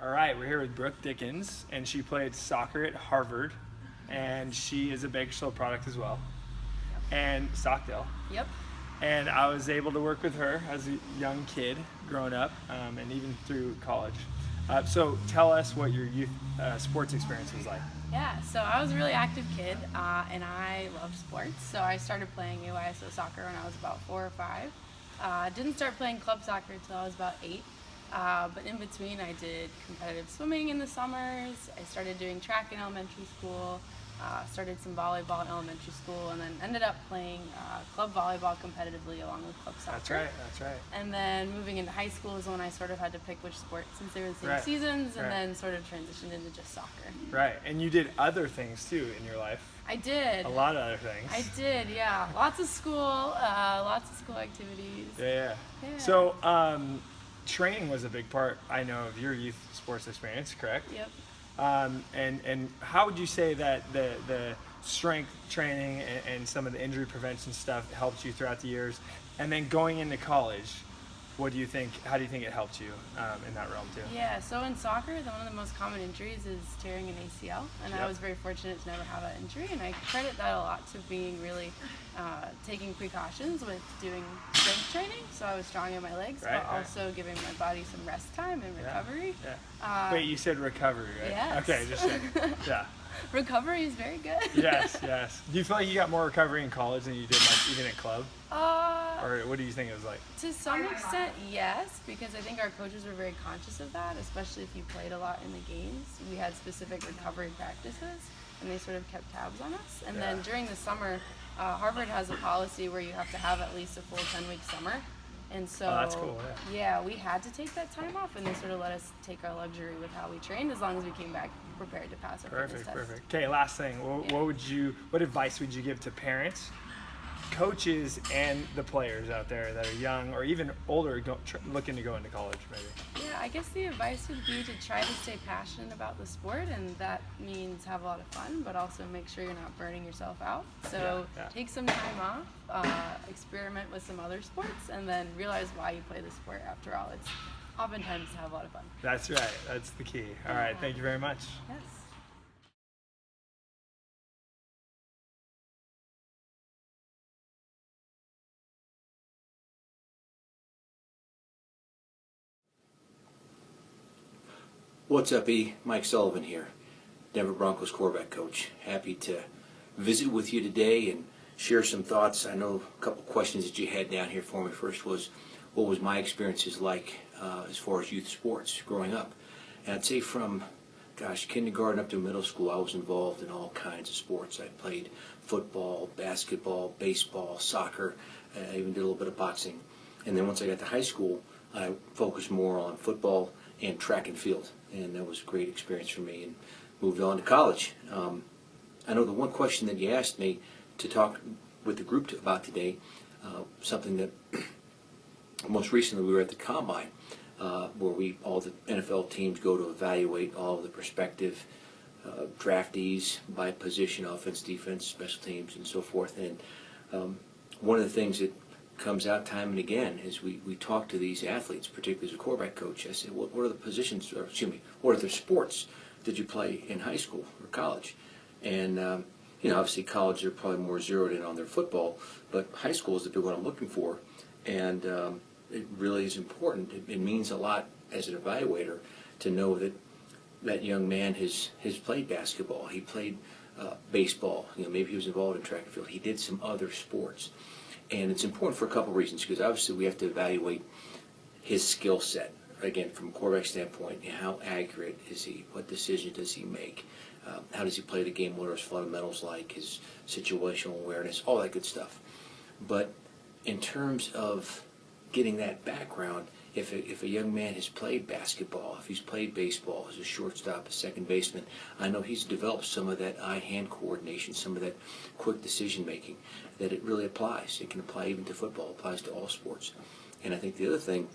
All right, we're here with Brooke Dickens, and she played soccer at Harvard, and she is a Bakersfield product as well, and Stockdale. Yep. And I was able to work with her as a young kid growing up, and even through college. So tell us what your youth sports experience was like. Yeah, so I was a really active kid, and I loved sports. So I started playing AYSO soccer when I was about 4 or 5. Didn't start playing club soccer until I was about 8. But in between, I did competitive swimming in the summers. I started doing track in elementary school. Started some volleyball in elementary school, and then ended up playing club volleyball competitively along with club soccer. That's right. And then moving into high school is when I sort of had to pick which sport, since they were the same Right. seasons, and Right. then sort of transitioned into just soccer. Right, and you did other things too in your life. I did. A lot of other things. I did, yeah. Lots of school activities. Yeah. Yeah. So training was a big part, I know, of your youth sports experience, correct? Yep. And how would you say that the strength training and some of the injury prevention stuff helped you throughout the years? And then going into college, what do you think? How do you think it helped you in that realm too? Yeah, so in soccer, one of the most common injuries is tearing an ACL, and I was very fortunate to never have that injury, and I credit that a lot to being really taking precautions with doing strength training, so I was strong in my legs, but also giving my body some rest time and recovery. Yeah. Wait, you said recovery, right? Yes. Okay, just checking. Yeah. Recovery is very good. Yes. Do you feel like you got more recovery in college than you did like even at club? Or what do you think it was like? To some extent, yes, because I think our coaches were very conscious of that, especially if you played a lot in the games. We had specific recovery practices, and they sort of kept tabs on us. And then during the summer, Harvard has a policy where you have to have at least a full 10-week summer. And so, that's cool, yeah, we had to take that time off, and they sort of let us take our luxury with how we trained, as long as we came back prepared to pass our fitness test. Perfect. Okay, last thing. What advice would you give to parents, coaches, and the players out there that are young or even older, looking to go into college, maybe? Yeah, I guess the advice would be to try to stay passionate about the sport, and that means have a lot of fun, but also make sure you're not burning yourself out. So take some time off, experiment with some other sports, and then realize why you play the sport. After all, it's oftentimes to have a lot of fun. That's right. That's the key. All right. Thank you very much. Yes. What's up, E? Mike Sullivan here, Denver Broncos quarterback coach. Happy to visit with you today and share some thoughts. I know a couple questions that you had down here for me. First was, what was my experiences like as far as youth sports growing up? And I'd say from, kindergarten up to middle school, I was involved in all kinds of sports. I played football, basketball, baseball, soccer. I even did a little bit of boxing. And then once I got to high school, I focused more on football and track and field, and that was a great experience for me, and moved on to college. I know the one question that you asked me to talk with the group about today, something that most recently we were at the Combine, where all the NFL teams go to evaluate all of the prospective draftees by position, offense, defense, special teams, and so forth. And one of the things that comes out time and again is we talk to these athletes, particularly as a quarterback coach. I say, what are the positions, or what are the sports that you play in high school or college? And obviously college they're probably more zeroed in on their football, but high school is the big one I'm looking for, and it really is important. It means a lot as an evaluator to know that that young man has played basketball, he played baseball, maybe he was involved in track and field, he did some other sports. And it's important for a couple of reasons, because obviously we have to evaluate his skill set. Again, from a quarterback standpoint, how accurate is he? What decision does he make? How does he play the game? What are his fundamentals like? His situational awareness, all that good stuff. But in terms of getting that background, if a young man has played basketball, if he's played baseball as a shortstop, a second baseman, I know he's developed some of that eye-hand coordination, some of that quick decision-making, that it really applies. It can apply even to football, it applies to all sports. And I think the other thing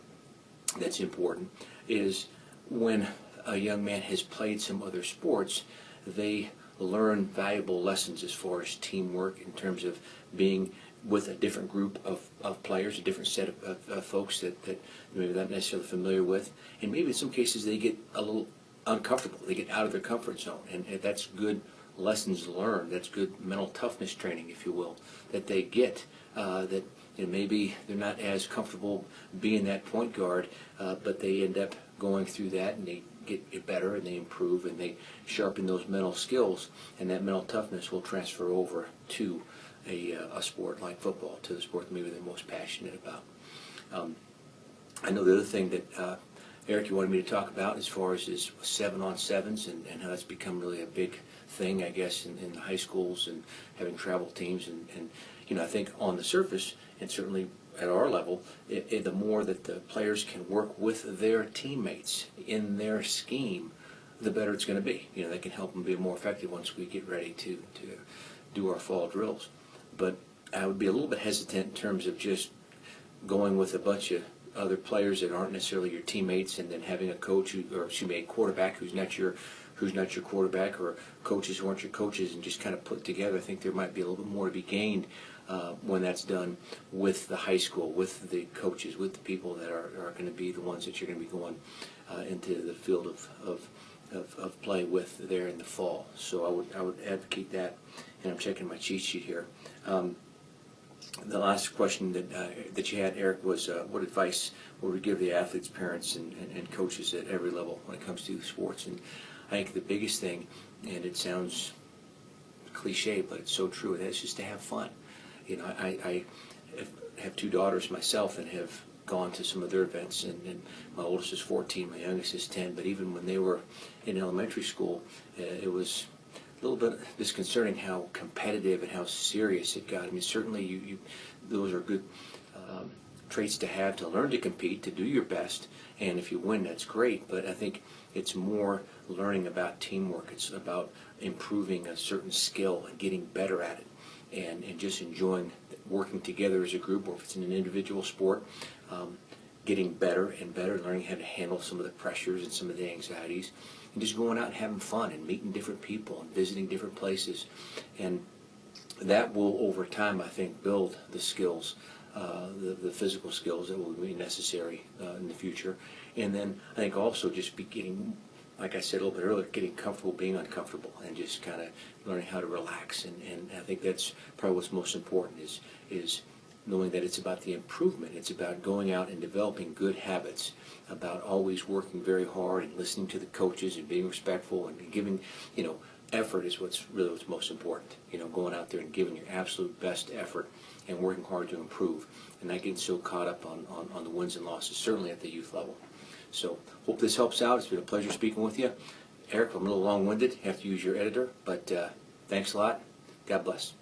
that's important is when a young man has played some other sports, they learn valuable lessons as far as teamwork, in terms of being with a different group of players, a different set of folks that maybe they're not necessarily familiar with. And maybe in some cases they get a little uncomfortable. They get out of their comfort zone, and that's good lessons learned. That's good mental toughness training, if you will, that they get. That maybe they're not as comfortable being that point guard, but they end up going through that, and they get better, and they improve, and they sharpen those mental skills, and that mental toughness will transfer over to a sport like football, to the sport that maybe they're most passionate about. I know the other thing that Eric, you wanted me to talk about as far as is 7-on-7s and how that's become really a big thing, I guess, in the high schools and having travel teams. And I think on the surface, and certainly at our level, the more that the players can work with their teammates in their scheme, the better it's going to be. They can help them be more effective once we get ready to do our fall drills. But I would be a little bit hesitant in terms of just going with a bunch of other players that aren't necessarily your teammates, and then having a coach a quarterback who's not your quarterback, or coaches who aren't your coaches, and just kind of put together. I think there might be a little bit more to be gained when that's done with the high school, with the coaches, with the people that are going to be the ones that you're going to be going into the field of play with there in the fall. So I would advocate that, and I'm checking my cheat sheet here. The last question that you had, Eric, was what advice would we give the athletes, parents, and coaches at every level when it comes to sports? And I think the biggest thing, and it sounds cliche, but it's so true, and it's just to have fun. I have two daughters myself and have gone to some of their events, and my oldest is 14, my youngest is 10, but even when they were in elementary school, it was a little bit disconcerting how competitive and how serious it got. I mean, certainly those are good traits to have, to learn to compete, to do your best, and if you win, that's great. But I think it's more learning about teamwork. It's about improving a certain skill and getting better at it, and just enjoying working together as a group, or if it's in an individual sport, getting better and better, learning how to handle some of the pressures and some of the anxieties, and just going out and having fun and meeting different people and visiting different places. And that will, over time, I think, build the skills, the physical skills that will be necessary in the future. And then I think also just be getting, like I said a little bit earlier, getting comfortable being uncomfortable, and just kind of learning how to relax. And I think that's probably what's most important is knowing that it's about the improvement. It's about going out and developing good habits, about always working very hard and listening to the coaches and being respectful and giving, effort is what's most important. Going out there and giving your absolute best effort and working hard to improve, and not getting so caught up on the wins and losses, certainly at the youth level. So hope this helps out. It's been a pleasure speaking with you. Eric, I'm a little long-winded. You have to use your editor, but thanks a lot. God bless.